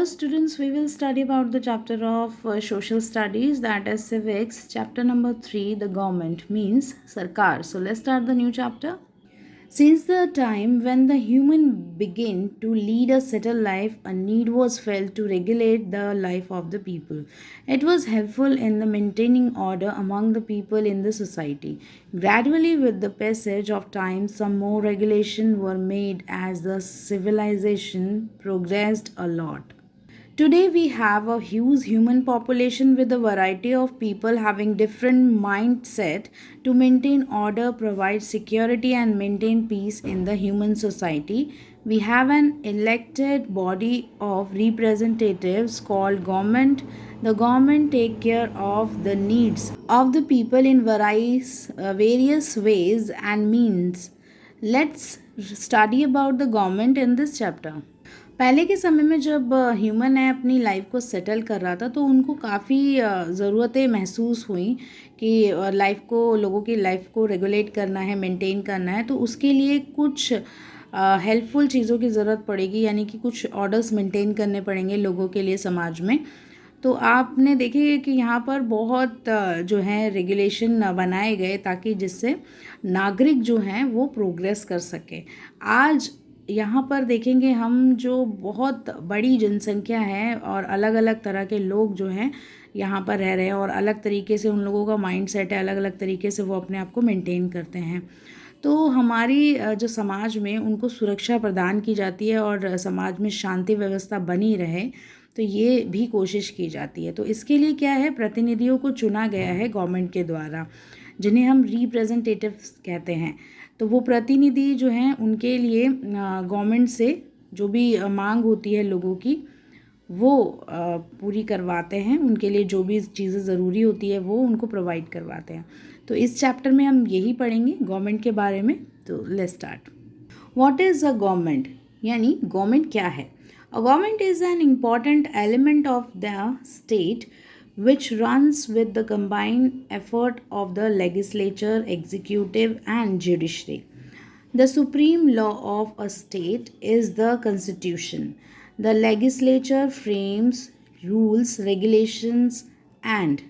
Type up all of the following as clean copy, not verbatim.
Hello students, we will study about the chapter of social studies, that is civics, chapter number 3, the government means Sarkar. So let's start the new chapter. Since the time when the human began to lead a settled life, a need was felt to regulate the life of the people. It was helpful in the maintaining order among the people in the society. Gradually, with the passage of time, some more regulations were made as the civilization progressed a lot. Today, we have a huge human population with a variety of people having different mindset to maintain order, provide security, and maintain peace in the human society. We have an elected body of representatives called government. The government take care of the needs of the people in various ways and means. Let's study about the government in this chapter. पहले के समय में जब human ने अपनी life को settle कर रहा था तो उनको काफ़ी ज़रूरतें महसूस हुई कि लाइफ को लोगों की लाइफ को रेगुलेट करना है, मेंटेन करना है, तो उसके लिए कुछ हेल्पफुल चीज़ों की ज़रूरत पड़ेगी, यानी कि कुछ ऑर्डर्स मेंटेन करने पड़ेंगे लोगों के लिए समाज में। तो आपने देखे कि यहाँ पर बहुत जो है रेगुलेशन बनाए गए ताकि जिससे नागरिक जो हैं वो प्रोग्रेस कर सके। आज यहाँ पर देखेंगे हम जो बहुत बड़ी जनसंख्या है और अलग अलग तरह के लोग जो हैं यहाँ पर रह रहे हैं और अलग तरीके से उन लोगों का माइंड सेट है, अलग अलग तरीके से वो अपने आप को मेंटेन करते हैं। तो हमारी जो समाज में उनको सुरक्षा प्रदान की जाती है और समाज में शांति व्यवस्था बनी रहे, तो ये भी कोशिश की जाती है। तो इसके लिए क्या है, प्रतिनिधियों को चुना गया है गवर्नमेंट के द्वारा, जिन्हें हम रिप्रेजेंटेटिव्स कहते हैं। तो वो प्रतिनिधि जो हैं उनके लिए गवर्नमेंट से जो भी मांग होती है लोगों की वो पूरी करवाते हैं, उनके लिए जो भी चीज़ें ज़रूरी होती है वो उनको प्रोवाइड करवाते हैं। तो इस चैप्टर में हम यही पढ़ेंगे गवर्नमेंट के बारे में। तो let's start. What is a government, यानी गवर्नमेंट क्या है। A government is an important element of the state which runs with the combined effort of the legislature, executive, and judiciary. The supreme law of a state is the constitution. The legislature frames rules, regulations, and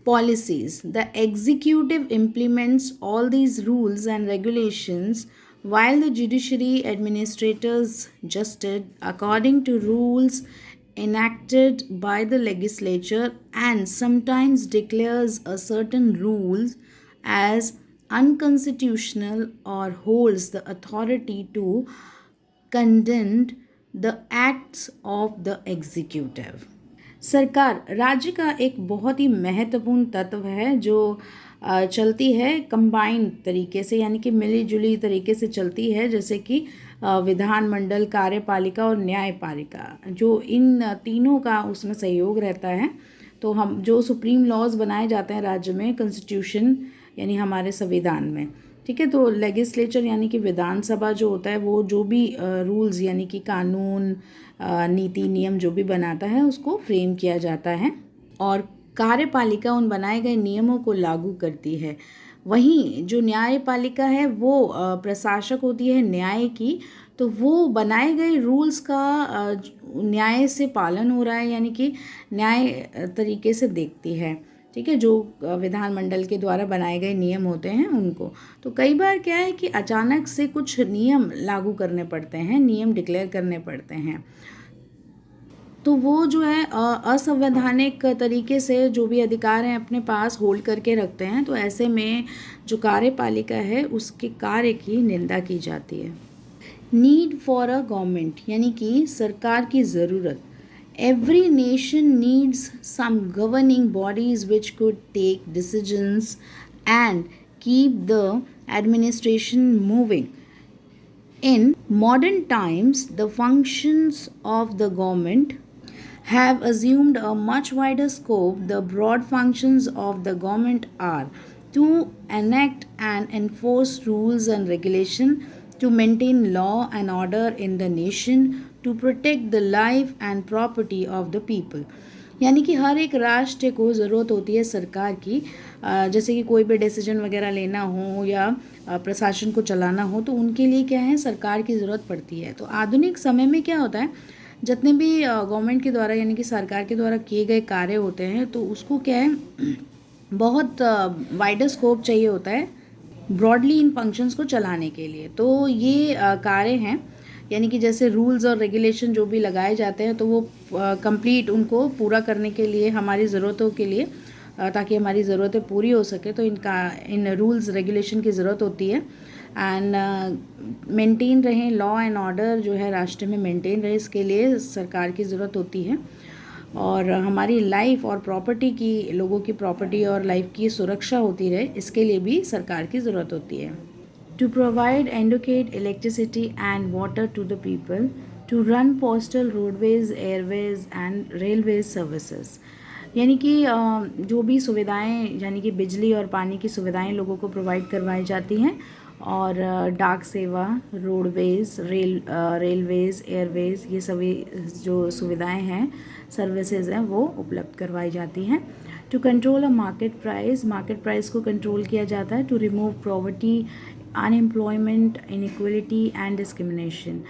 policies. The executive implements all these rules and regulations, while the judiciary administers justice according to rules enacted by the legislature and sometimes declares a certain rules as unconstitutional or holds the authority to condemn the acts of the executive. सरकार राज्य का एक बहुत ही महत्वपूर्ण तत्व है जो चलती है कंबाइंड तरीके से, यानी कि मिली जुली तरीके से चलती है, जैसे कि विधानमंडल, कार्यपालिका और न्यायपालिका, जो इन तीनों का उसमें सहयोग रहता है। तो हम जो सुप्रीम लॉज बनाए जाते हैं राज्य में, कॉन्स्टिट्यूशन यानी हमारे संविधान में, ठीक है। तो लेजिस्लेचर यानी कि विधानसभा जो होता है वो जो भी रूल्स यानी कि कानून, नीति, नियम जो भी बनाता है उसको फ्रेम किया जाता है, और कार्यपालिका उन बनाए गए नियमों को लागू करती है। वहीं जो न्यायपालिका है वो प्रशासक होती है न्याय की, तो वो बनाए गए रूल्स का न्याय से पालन हो रहा है, यानी कि न्याय तरीके से देखती है, ठीक है, जो विधानमंडल के द्वारा बनाए गए नियम होते हैं उनको। तो कई बार क्या है कि अचानक से कुछ नियम लागू करने पड़ते हैं, नियम डिक्लेयर करने पड़ते हैं, तो वो जो है असंवैधानिक तरीके से जो भी अधिकार हैं अपने पास होल्ड करके रखते हैं। तो ऐसे में जो कार्यपालिका है उसके कार्य की निंदा की जाती है। नीड फॉर अ गवर्नमेंट, यानी कि सरकार की ज़रूरत। Every nation needs some governing bodies which could take decisions and keep the administration moving. In modern times, the functions of the government have assumed a much wider scope. The broad functions of the government are to enact and enforce rules and regulation, to maintain law and order in the nation, to protect the life and property of the people. यानी कि हर एक राष्ट्र को ज़रूरत होती है सरकार की, जैसे कि कोई भी डिसीजन वगैरह लेना हो या प्रशासन को चलाना हो, तो उनके लिए क्या है, सरकार की ज़रूरत पड़ती है। तो आधुनिक समय में क्या होता है, जितने भी गवर्नमेंट के द्वारा यानी कि सरकार के द्वारा किए गए कार्य होते हैं तो उसको क्या है बहुत वाइडर स्कोप चाहिए होता है ब्रॉडली इन फंक्शंस को चलाने के लिए। तो ये कार्य हैं यानी कि जैसे रूल्स और रेगुलेशन जो भी लगाए जाते हैं तो वो कंप्लीट उनको पूरा करने के लिए हमारी ज़रूरतों के लिए ताकि हमारी ज़रूरतें पूरी हो सके तो इन रूल्स रेगुलेशन की ज़रूरत होती है। एंड मेंटेन रहें, लॉ एंड ऑर्डर जो है राष्ट्र में मेंटेन रहे, इसके लिए सरकार की ज़रूरत होती है। और हमारी लाइफ और प्रॉपर्टी की, लोगों की प्रॉपर्टी और लाइफ की सुरक्षा होती रहे, इसके लिए भी सरकार की ज़रूरत होती है। To provide educate electricity and water to the people, to run postal roadways airways and railways services, यानी कि जो भी सुविधाएं यानी कि बिजली और पानी की सुविधाएं लोगों को प्रोवाइड करवाई जाती हैं और डाक सेवा, रोडवेज, रेलवेज, एयरवेज, ये सभी जो सुविधाएं हैं, सर्विसेज हैं, वो उपलब्ध करवाई जाती हैं। To control a market price को कंट्रोल किया जाता है। To remove poverty, unemployment, inequality and discrimination,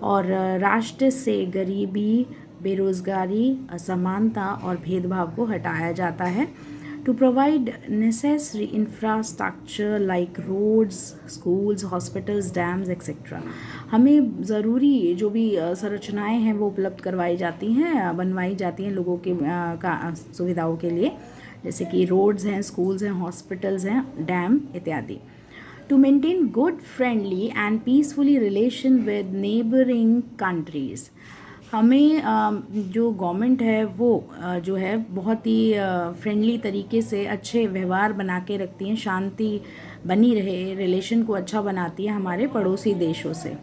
और राष्ट्र से गरीबी, बेरोज़गारी, असमानता और भेदभाव को हटाया जाता है। To provide necessary infrastructure like roads, schools, hospitals, dams etcetera, हमें ज़रूरी जो भी संरचनाएं हैं वो उपलब्ध करवाई जाती हैं, बनवाई जाती हैं लोगों के सुविधाओं के लिए, जैसे कि रोड्स हैं, स्कूल्स हैं, हॉस्पिटल्स हैं, डैम इत्यादि। To maintain good, friendly and peacefully relation with neighbouring countries, हमें जो गवर्नमेंट है वो जो है बहुत ही फ्रेंडली तरीके से अच्छे व्यवहार बना के रखती हैं, शांति बनी रहे, रिलेशन को अच्छा बनाती है हमारे पड़ोसी देशों से।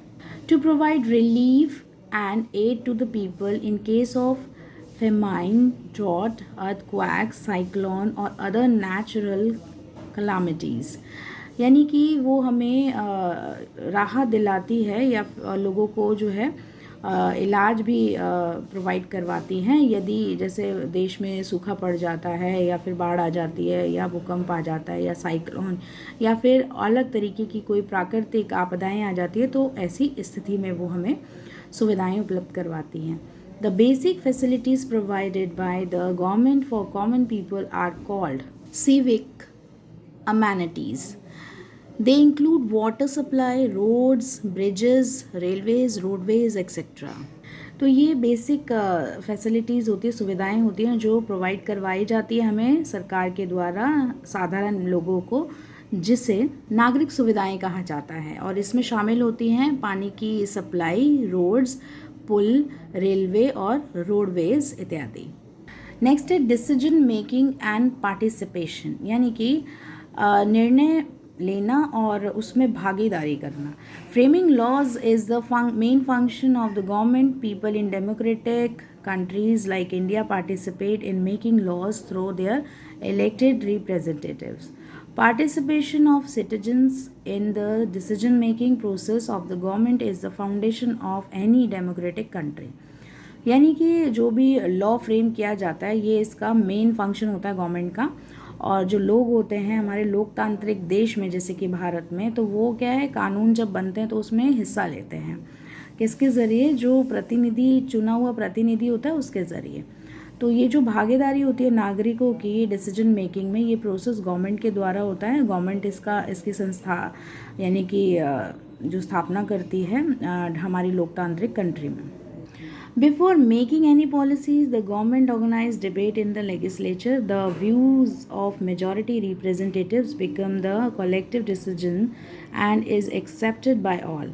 To provide relief and aid to the people in case of famine, drought, earthquake, cyclone और अदर नेचुरल कलामिटीज़, यानी कि वो हमें राहत दिलाती है या लोगों को जो है इलाज भी प्रोवाइड करवाती हैं यदि जैसे देश में सूखा पड़ जाता है या फिर बाढ़ आ जाती है या भूकंप आ जाता है या साइक्लोन या फिर अलग तरीके की कोई प्राकृतिक आपदाएं आ जाती है, तो ऐसी स्थिति में वो हमें सुविधाएं उपलब्ध करवाती हैं। The basic facilities provided by the government for common people are called civic amenities. They include water supply, roads, bridges, railways, roadways, etc. तो ये बेसिक फैसिलिटीज़ होती है, सुविधाएं होती हैं जो प्रोवाइड करवाई जाती है हमें सरकार के द्वारा साधारण लोगों को, जिसे नागरिक सुविधाएं कहा जाता है। और इसमें शामिल होती हैं पानी की सप्लाई, रोड्स, पुल, रेलवे और रोडवेज इत्यादि। नेक्स्ट है डिसीजन मेकिंग एंड पार्टिसिपेशन, यानी कि निर्णय लेना और उसमें भागीदारी करना। Framing laws is the main function of the government. People in democratic countries like India participate in making laws through their elected representatives. Participation of citizens in the decision making process of the government is the foundation of any democratic country. यानी कि जो भी law frame किया जाता है ये इसका main function होता है गवर्नमेंट का। और जो लोग होते हैं हमारे लोकतांत्रिक देश में जैसे कि भारत में, तो वो क्या है, कानून जब बनते हैं तो उसमें हिस्सा लेते हैं किसके ज़रिए, जो प्रतिनिधि, चुना हुआ प्रतिनिधि होता है उसके ज़रिए। तो ये जो भागीदारी होती है नागरिकों की डिसीजन मेकिंग में, ये प्रोसेस गवर्नमेंट के द्वारा होता है। गवर्नमेंट इसकी संस्था यानी कि जो स्थापना करती है हमारी लोकतांत्रिक कंट्री में। Before making any policies, the government organized debate in the legislature. The views of majority representatives become the collective decision and is accepted by all.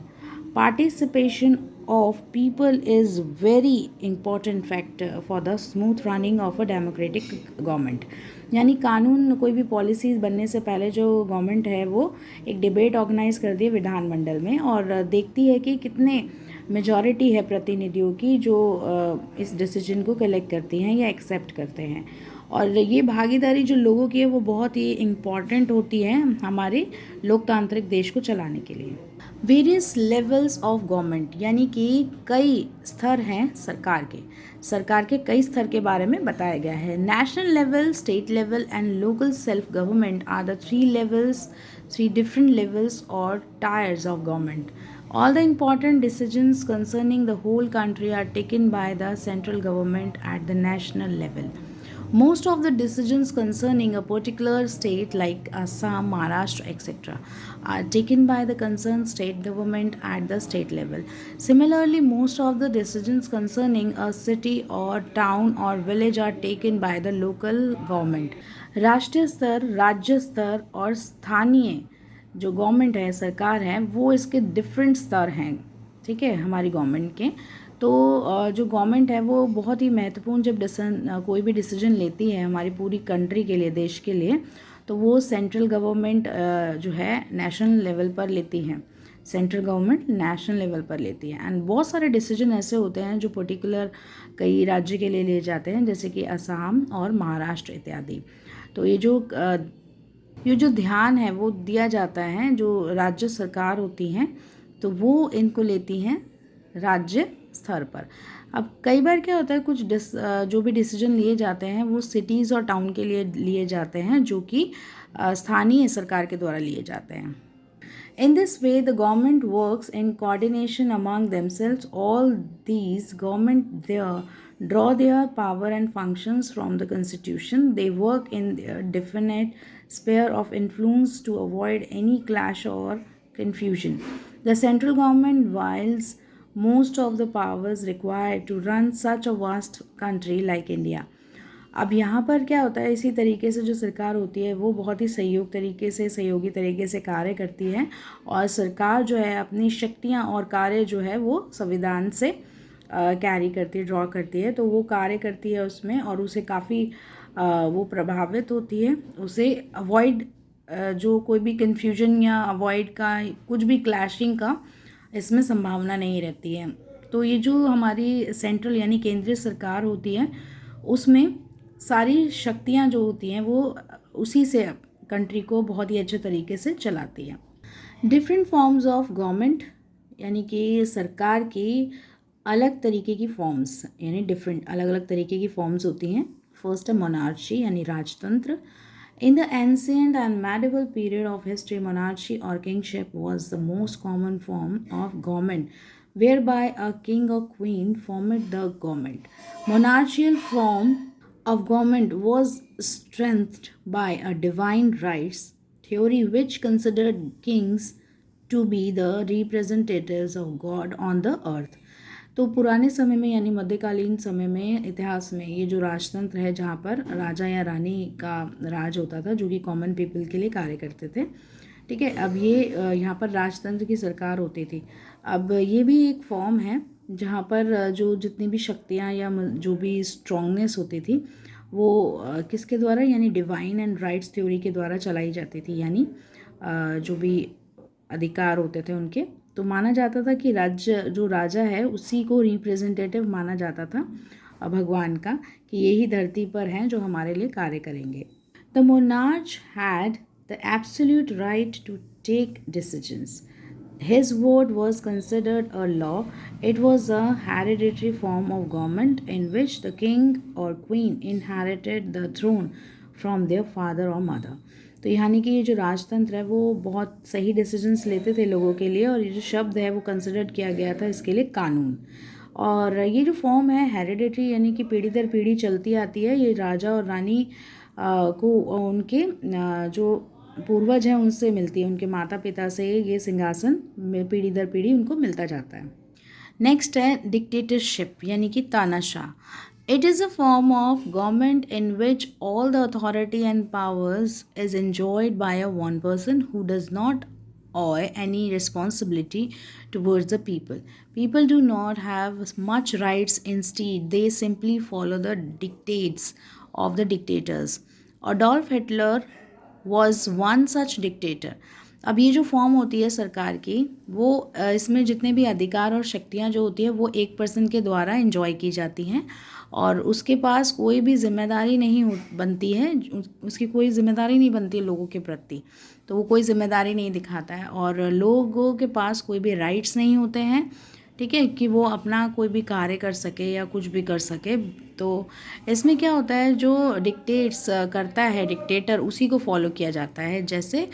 Participation of people is very important factor for the smooth running of a democratic government. यानी कानून, कोई भी policies बनने से पहले जो government है वो एक डिबेट ऑर्गेनाइज करती है विधानमंडल में और देखती है कि कितने मेजॉरिटी है प्रतिनिधियों की जो इस डिसीजन को कलेक्ट करती हैं या एक्सेप्ट करते हैं। और ये भागीदारी जो लोगों की है वो बहुत ही इम्पॉर्टेंट होती है हमारे लोकतांत्रिक देश को चलाने के लिए। वेरियस लेवल्स ऑफ गवर्नमेंट, यानी कि कई स्तर हैं सरकार के कई स्तर के बारे में बताया गया है। National level, state level and local self government are the three different levels और tiers of government. All the important decisions concerning the whole country are taken by the central government at the national level. Most of the decisions concerning a particular state like Assam, Maharashtra, etc., are taken by the concerned state government at the state level. Similarly, most of the decisions concerning a city or town or village are taken by the local government. राष्ट्रीय स्तर, राज्य स्तर और स्थानीय जो government है, सरकार है, वो इसके डिफरेंट स्तर हैं, ठीक है, हमारी गवर्नमेंट के। तो जो गवर्नमेंट है वो बहुत ही महत्वपूर्ण जब कोई भी डिसीजन लेती है हमारी पूरी कंट्री के लिए, देश के लिए, तो वो सेंट्रल गवर्नमेंट जो है नेशनल लेवल पर लेती है, सेंट्रल गवर्नमेंट नेशनल लेवल पर लेती है। एंड बहुत सारे डिसीजन ऐसे होते हैं जो पर्टिकुलर कई राज्य के लिए लिए जाते हैं, जैसे कि असम और महाराष्ट्र इत्यादि। तो ये जो ध्यान है वो दिया जाता है, जो राज्य सरकार होती हैं तो वो इनको लेती हैं राज्य स्तर पर। अब कई बार क्या होता है, जो भी डिसीजन लिए जाते हैं वो सिटीज़ और टाउन के लिए लिए जाते हैं, जो कि स्थानीय सरकार के द्वारा लिए जाते हैं। In this way, the government works in coordination among themselves. All these government there draw their power and functions from the constitution. They work in their definite sphere of influence to avoid any clash or confusion. The central government wields most of the powers required to run such a vast country like India. अब यहाँ पर क्या होता है, इसी तरीके से जो सरकार होती है वो बहुत ही सहयोगी तरीके से कार्य करती है, और सरकार जो है अपनी शक्तियाँ और कार्य जो है वो संविधान से कैरी करती है, ड्रॉ करती है। तो वो कार्य करती है उसमें, और उसे काफ़ी वो प्रभावित होती है, उसे अवॉइड जो कोई भी कन्फ्यूजन या अवॉइड का कुछ भी क्लैशिंग का इसमें संभावना नहीं रहती है। तो ये जो हमारी सेंट्रल यानी केंद्रीय सरकार होती है उसमें सारी शक्तियाँ जो होती हैं वो उसी से कंट्री को बहुत ही अच्छे तरीके से चलाती है। डिफरेंट फॉर्म्स ऑफ गवर्नमेंट यानी कि सरकार की अलग तरीके की फॉर्म्स, यानी डिफरेंट अलग अलग तरीके की फॉर्म्स होती हैं। फर्स्ट है मोनार्ची यानी राजतंत्र। In the ancient and medieval period of history, monarchy or kingship was the most common form of government, whereby a king or queen formed the government. Monarchical form of government was strengthened by a divine rights theory which considered kings to be the representatives of God on the earth. तो पुराने समय में यानी मध्यकालीन समय में इतिहास में ये जो राजतंत्र है, जहाँ पर राजा या रानी का राज होता था जो कि कॉमन पीपल के लिए कार्य करते थे, ठीक है। अब ये यहाँ पर राजतंत्र की सरकार होती थी। अब ये भी एक फॉर्म है जहाँ पर जो जितनी भी शक्तियाँ या जो भी स्ट्रॉन्गनेस होती थी वो किसके द्वारा, यानी डिवाइन एंड राइट्स थ्योरी के द्वारा चलाई जाती थी, यानी जो भी अधिकार होते थे उनके। तो माना जाता था कि जो राजा है उसी को रिप्रेजेंटेटिव माना जाता था भगवान का, कि यही धरती पर हैं जो हमारे लिए कार्य करेंगे। The monarch had the absolute right to take decisions. His word was considered a law. It was a hereditary form of government in which the king or queen inherited the throne from their father or mother. तो यानी कि ये जो राजतंत्र है वो बहुत सही decisions लेते थे लोगों के लिए, और ये जो शब्द है वो कंसिडर किया गया था इसके लिए कानून। और ये जो फॉर्म है हेरिडिटरी यानी कि पीढ़ी दर पीढ़ी चलती आती है, ये राजा और रानी को उनके जो पूर्वज हैं उनसे मिलती है, उनके माता पिता से ये सिंहासन पीढ़ी दर पीढ़ी उनको मिलता जाता है। नेक्स्ट है डिक्टेटरशिप यानी कि तानाशाह. It is a form of government in which all the authority and powers is enjoyed by a one person who does not owe any responsibility towards the people. People do not have much rights, instead they simply follow the dictates of the dictators. Adolf Hitler was one such dictator. अब ये जो form होती है सरकार की वो इसमें जितने भी अधिकार और शक्तियाँ जो होती है वो एक पर्सन के द्वारा एंजॉय की जाती हैं, और उसके पास कोई भी जिम्मेदारी नहीं बनती है, उसकी कोई जिम्मेदारी नहीं बनती है लोगों के प्रति, तो वो कोई जिम्मेदारी नहीं दिखाता है, और लोगों के पास कोई भी राइट्स नहीं होते हैं, ठीक है, कि वो अपना कोई भी कार्य कर सके या कुछ भी कर सके। तो इसमें क्या होता है, जो डिक्टेट्स करता है डिक्टेटर, उसी को फॉलो किया जाता है। जैसे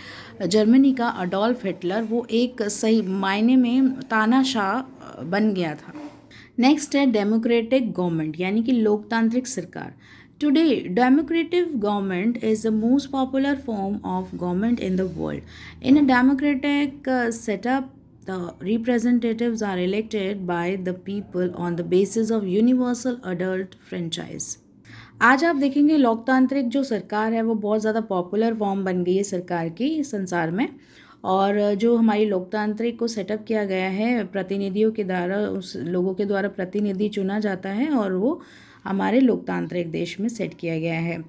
जर्मनी का अडोल्फ हिटलर, वो एक सही मायने में तानाशाह बन गया था। नेक्स्ट है डेमोक्रेटिक गवर्नमेंट, यानी कि लोकतांत्रिक सरकार। Today democratic government is the most popular form of government in the world. In a democratic setup, the representatives are elected by the people on the basis of universal adult franchise। आज आप देखेंगे लोकतांत्रिक जो सरकार है वो बहुत ज़्यादा पॉपुलर फॉर्म बन गई है सरकार की संसार में। और जो हमारी लोकतांत्रिक को सेटअप किया गया है प्रतिनिधियों के द्वारा, उस लोगों के द्वारा प्रतिनिधि चुना जाता है और वो हमारे लोकतांत्रिक देश में सेट किया गया है।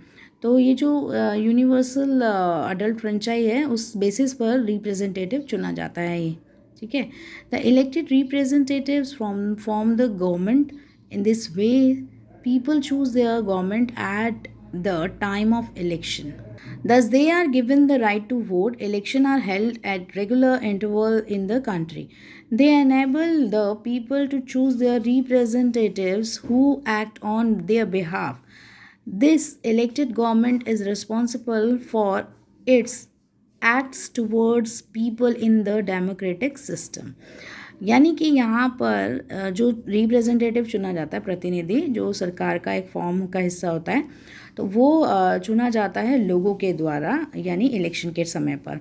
तो ये जो यूनिवर्सल अडल्ट फ्रेंचाइज है उस बेसिस पर रिप्रेजेंटेटिव चुना जाता है ये, ठीक है। The elected representatives from the government. In this way people choose their government at the time of election. Thus, they are given the right to vote. Elections are held at regular interval in the country. They enable the people to choose their representatives who act on their behalf. This elected government is responsible for its acts towards people in the democratic system। यानी कि यहाँ पर जो representative चुना जाता है, प्रतिनिधि जो सरकार का एक फॉर्म का हिस्सा होता है, तो वो चुना जाता है लोगों के द्वारा, यानी इलेक्शन के समय पर,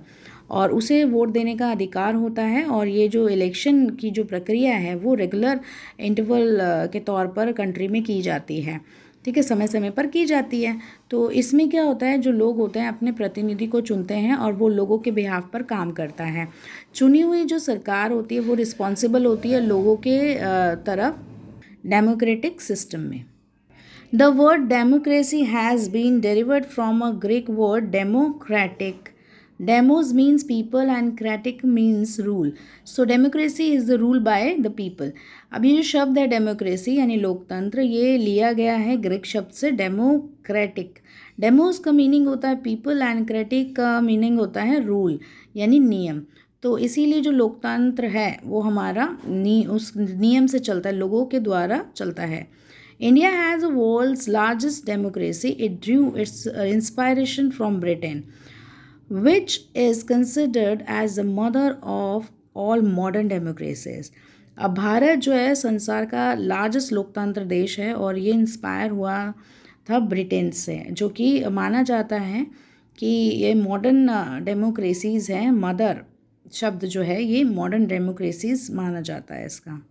और उसे वोट देने का अधिकार होता है। और ये जो इलेक्शन की जो प्रक्रिया है वो रेगुलर इंटरवल के तौर पर कंट्री में की जाती है, ठीक है, समय समय पर की जाती है। तो इसमें क्या होता है, जो लोग होते हैं अपने प्रतिनिधि को चुनते हैं और वो लोगों के बिहाफ पर काम करता है। चुनी हुई जो सरकार होती है वो रिस्पॉन्सिबल होती है लोगों के तरफ डेमोक्रेटिक सिस्टम में। The word democracy has been derived from a Greek word democratic. Demos means people and cratic means rule. So democracy is the rule by the people। अब ये जो शब्द है डेमोक्रेसी यानी लोकतंत्र, ये लिया गया है ग्रीक शब्द से डेमोक्रेटिक। डेमोस का मीनिंग होता है पीपल एंड क्रेटिक का मीनिंग होता है रूल यानी नियम। तो इसीलिए जो लोकतंत्र है वो हमारा उस नियम से चलता है, लोगों के द्वारा चलता है। India has the world's largest democracy. It drew its inspiration from Britain, which is considered as the mother of all modern democracies। अब भारत जो है संसार का लार्जेस्ट लोकतंत्र देश है और ये इंस्पायर हुआ था ब्रिटेन से, जो कि माना जाता है कि ये मॉडर्न डेमोक्रेसीज़ हैं। मदर शब्द जो है ये मॉडर्न डेमोक्रेसीज़ माना जाता है इसका।